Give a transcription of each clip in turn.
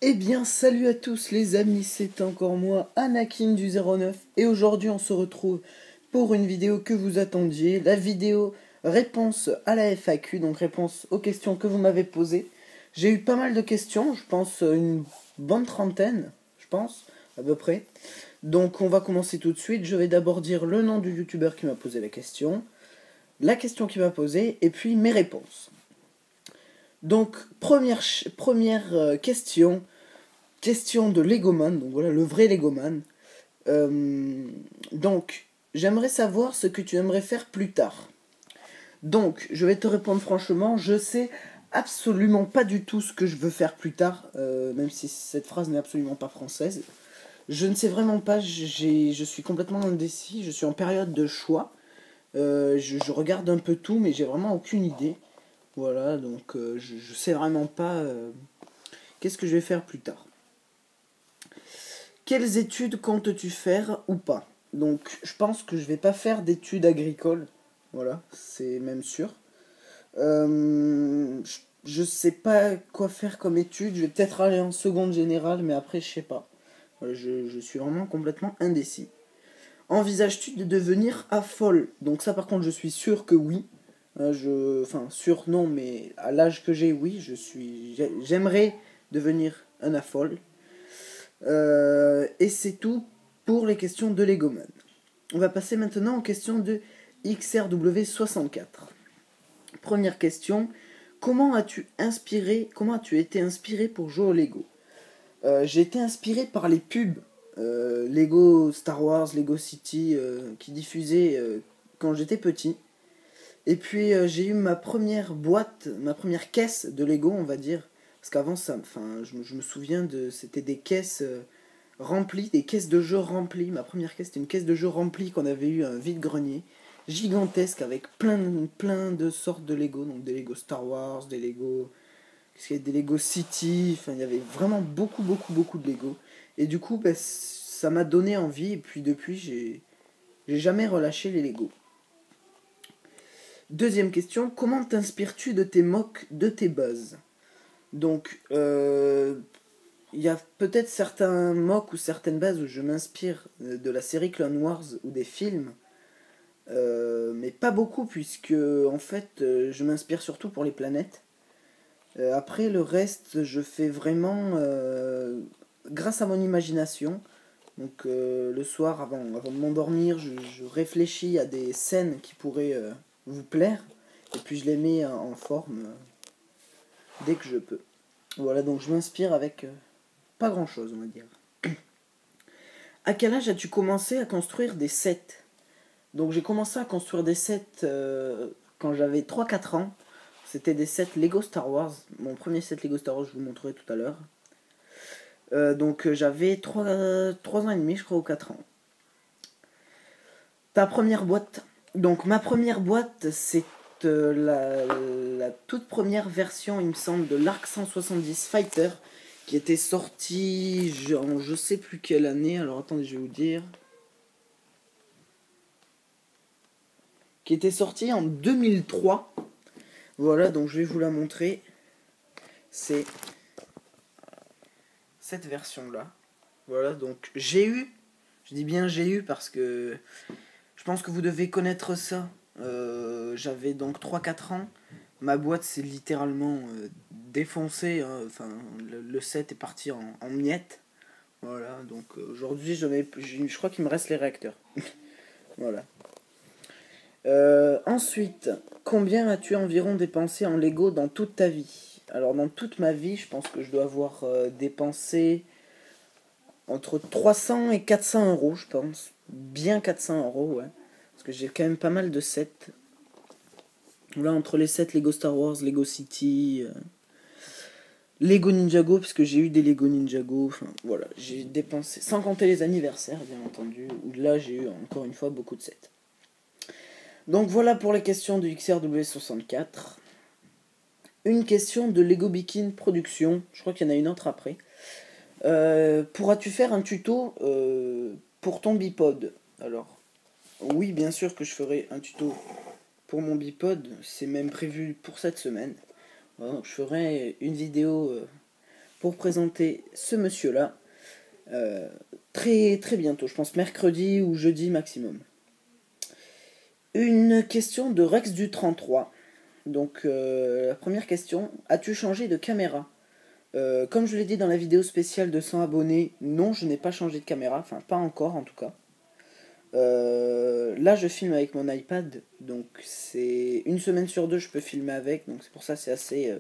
Eh bien, salut à tous les amis, c'est encore moi, Anakin du 09, et aujourd'hui on se retrouve pour une vidéo que vous attendiez, la vidéo réponse à la FAQ, donc réponse aux questions que vous m'avez posées. J'ai eu pas mal de questions, je pense une bonne trentaine, je pense, à peu près. Donc on va commencer tout de suite, je vais d'abord dire le nom du youtubeur qui m'a posé la question qu'il m'a posée, et puis mes réponses. Donc, première question de Legoman, donc voilà, le vrai Legoman. Donc, j'aimerais savoir ce que tu aimerais faire plus tard. Donc, je vais te répondre franchement, je sais absolument pas du tout ce que je veux faire plus tard, même si cette phrase n'est absolument pas française. Je ne sais vraiment pas, je suis complètement indécis, je suis en période de choix. Je regarde un peu tout, mais j'ai vraiment aucune idée. Voilà, donc je sais vraiment pas qu'est-ce que je vais faire plus tard. Quelles études comptes-tu faire ou pas? Donc, je pense que je vais pas faire d'études agricoles. Voilà, c'est même sûr. Je sais pas quoi faire comme études. Je vais peut-être aller en seconde générale, mais après, je sais pas. Voilà, je suis vraiment complètement indécis. Envisages-tu de devenir afol? Donc ça, par contre, je suis sûr que oui. Enfin, sûr non, mais à l'âge que j'ai, oui, j'aimerais devenir un afol. Et c'est tout pour les questions de Legoman. On va passer maintenant aux questions de XRW64. Première question, comment as-tu été inspiré pour jouer au Lego? J'ai été inspiré par les pubs Lego Star Wars, Lego City qui diffusaient quand j'étais petit. Et puis j'ai eu ma première caisse de Lego, on va dire. Parce qu'avant, je me souviens c'était des caisses remplies, des caisses de jeux remplies. Ma première caisse, c'était une caisse de jeux remplie qu'on avait eu un vide-grenier gigantesque avec plein de sortes de Lego. Donc des Lego Star Wars, des Lego City. Enfin, il y avait vraiment beaucoup de Lego. Et du coup, ça m'a donné envie. Et puis depuis, j'ai jamais relâché les Lego. Deuxième question, comment t'inspires-tu de tes mocks, de tes buzz? Donc, il y a peut-être certains mocks ou certaines bases où je m'inspire de la série Clone Wars ou des films, mais pas beaucoup puisque en fait je m'inspire surtout pour les planètes. Après le reste, je fais vraiment grâce à mon imagination. Donc le soir, avant de m'endormir, je réfléchis à des scènes qui pourraient vous plaire, et puis je les mets en forme dès que je peux. Voilà, donc je m'inspire avec pas grand chose, on va dire. À quel âge as-tu commencé à construire des sets? Donc j'ai commencé à construire des sets quand j'avais 3-4 ans. C'était des sets Lego Star Wars. Mon premier set Lego Star Wars, je vous le montrerai tout à l'heure. Donc j'avais 3 ans et demi, je crois, ou 4 ans. Ta première boîte. Donc ma première boîte, c'est la toute première version, il me semble, de l'Arc 170 Fighter, qui était sortie en je sais plus quelle année. Alors attendez, je vais vous dire. Qui était sortie en 2003. Voilà, donc je vais vous la montrer. C'est cette version-là. Voilà, donc j'ai eu. Je dis bien j'ai eu parce que je pense que vous devez connaître ça. J'avais donc 3-4 ans. Ma boîte s'est littéralement défoncée. Hein. Enfin, le set est parti en miettes. Voilà, donc aujourd'hui, je crois qu'il me reste les réacteurs. Voilà. Ensuite, combien as-tu environ dépensé en Lego dans toute ta vie? Alors, dans toute ma vie, je pense que je dois avoir dépensé entre 300 et 400 euros, je pense. Bien 400 euros, ouais. Parce que j'ai quand même pas mal de sets. Là, entre les sets Lego Star Wars, Lego City, Lego Ninjago, parce que j'ai eu des Lego Ninjago. Enfin, voilà, j'ai dépensé, sans compter les anniversaires, bien entendu, où là, j'ai eu encore une fois beaucoup de sets. Donc voilà pour les questions du XRW64. Une question de Lego Bikin Production. Je crois qu'il y en a une autre après. Pourras-tu faire un tuto pour ton bipod? Alors, oui, bien sûr que je ferai un tuto pour mon bipod. C'est même prévu pour cette semaine. Voilà, donc je ferai une vidéo pour présenter ce monsieur-là très, très bientôt. Je pense mercredi ou jeudi maximum. Une question de Rex du 33. Donc, la première question. As-tu changé de caméra ? Comme je l'ai dit dans la vidéo spéciale de 100 abonnés, non, je n'ai pas changé de caméra. Enfin, pas encore en tout cas. Là, je filme avec mon iPad. Donc, c'est une semaine sur deux, je peux filmer avec. Donc, c'est pour ça que c'est assez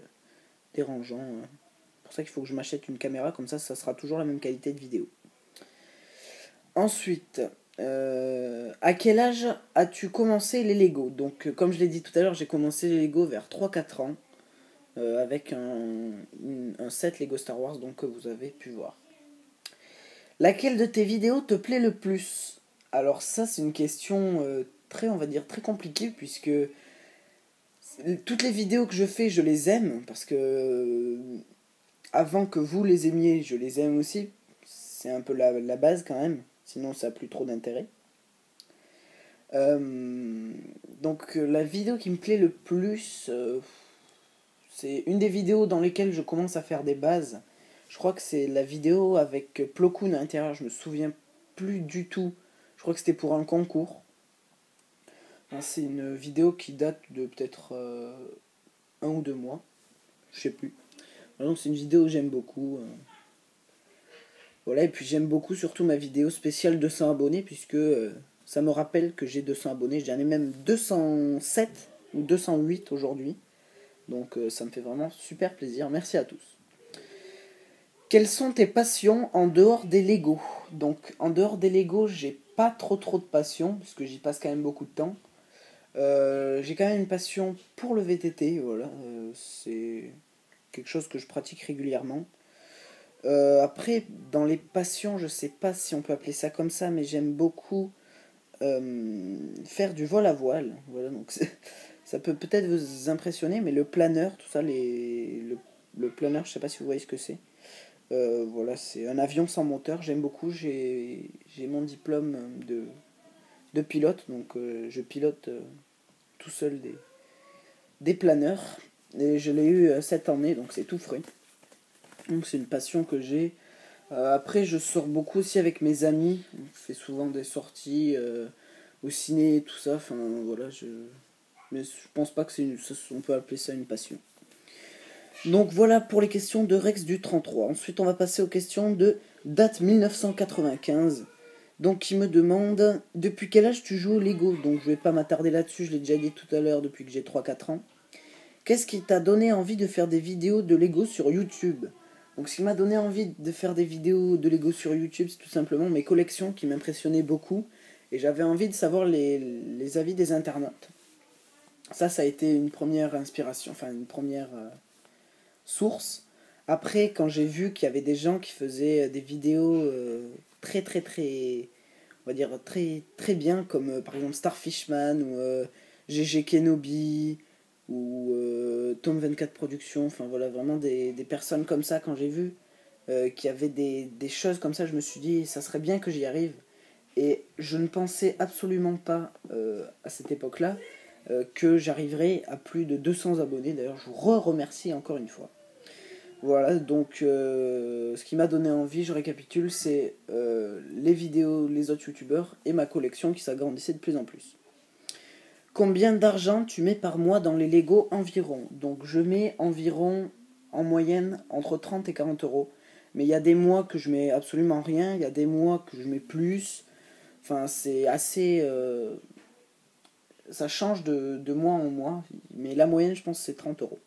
dérangeant. C'est pour ça qu'il faut que je m'achète une caméra. Comme ça sera toujours la même qualité de vidéo. Ensuite, à quel âge as-tu commencé les Lego ? Donc, comme je l'ai dit tout à l'heure, j'ai commencé les Lego vers 3-4 ans. Avec un set Lego Star Wars donc, que vous avez pu voir. Laquelle de tes vidéos te plaît le plus ? Alors ça, c'est une question très, on va dire, très compliquée, puisque toutes les vidéos que je fais, je les aime, parce que avant que vous les aimiez, je les aime aussi. C'est un peu la base quand même, sinon ça n'a plus trop d'intérêt. Donc la vidéo qui me plaît le plus, c'est une des vidéos dans lesquelles je commence à faire des bases. Je crois que c'est la vidéo avec Plo Koon à l'intérieur, je me souviens plus du tout. Je crois que c'était pour un concours. C'est une vidéo qui date de peut-être 1 ou 2 mois. Je sais plus. Donc c'est une vidéo que j'aime beaucoup. Voilà, et puis j'aime beaucoup surtout ma vidéo spéciale 200 abonnés, puisque ça me rappelle que j'ai 200 abonnés. J'en ai même 207 ou 208 aujourd'hui. Donc ça me fait vraiment super plaisir. Merci à tous. Quelles sont tes passions en dehors des Lego ? Donc en dehors des Lego, j'ai pas trop de passion, parce que j'y passe quand même beaucoup de temps. J'ai quand même une passion pour le VTT, voilà. C'est quelque chose que je pratique régulièrement. Après, dans les passions, je sais pas si on peut appeler ça comme ça, mais j'aime beaucoup faire du vol à voile. Voilà, donc ça peut peut-être vous impressionner, mais le planeur, tout ça, le planeur, je sais pas si vous voyez ce que c'est. Voilà, c'est un avion sans moteur, j'aime beaucoup. J'ai mon diplôme de pilote, donc je pilote tout seul des planeurs. Et je l'ai eu cette année, donc c'est tout frais. Donc c'est une passion que j'ai. Après, je sors beaucoup aussi avec mes amis. On fait souvent des sorties au ciné, tout ça. Enfin, voilà, mais je pense pas que on peut appeler ça une passion. Donc voilà pour les questions de Rex du 33. Ensuite, on va passer aux questions de date 1995. Donc, qui me demande depuis quel âge tu joues au Lego. Donc, je vais pas m'attarder là-dessus, je l'ai déjà dit tout à l'heure, depuis que j'ai 3-4 ans. Qu'est-ce qui t'a donné envie de faire des vidéos de Lego sur YouTube ? Donc, ce qui m'a donné envie de faire des vidéos de Lego sur YouTube, c'est tout simplement mes collections qui m'impressionnaient beaucoup. Et j'avais envie de savoir les avis des internautes. Ça a été une première inspiration, enfin une première source. Après, quand j'ai vu qu'il y avait des gens qui faisaient des vidéos très très très, on va dire très très bien, comme par exemple Starfishman ou GG Kenobi ou Tom 24 Productions, enfin voilà, vraiment des personnes comme ça, quand j'ai vu qu'il y avait des choses comme ça, je me suis dit ça serait bien que j'y arrive. Et je ne pensais absolument pas à cette époque-là que j'arriverais à plus de 200 abonnés. D'ailleurs, je vous remercie encore une fois. Voilà, donc ce qui m'a donné envie, je récapitule, c'est les vidéos, les autres youtubeurs et ma collection qui s'agrandissait de plus en plus. Combien d'argent tu mets par mois dans les Lego environ ? Donc je mets environ, en moyenne, entre 30 et 40 euros. Mais il y a des mois que je mets absolument rien, il y a des mois que je mets plus. Enfin, c'est assez... ça change de mois en mois, mais la moyenne, je pense, c'est 30 euros.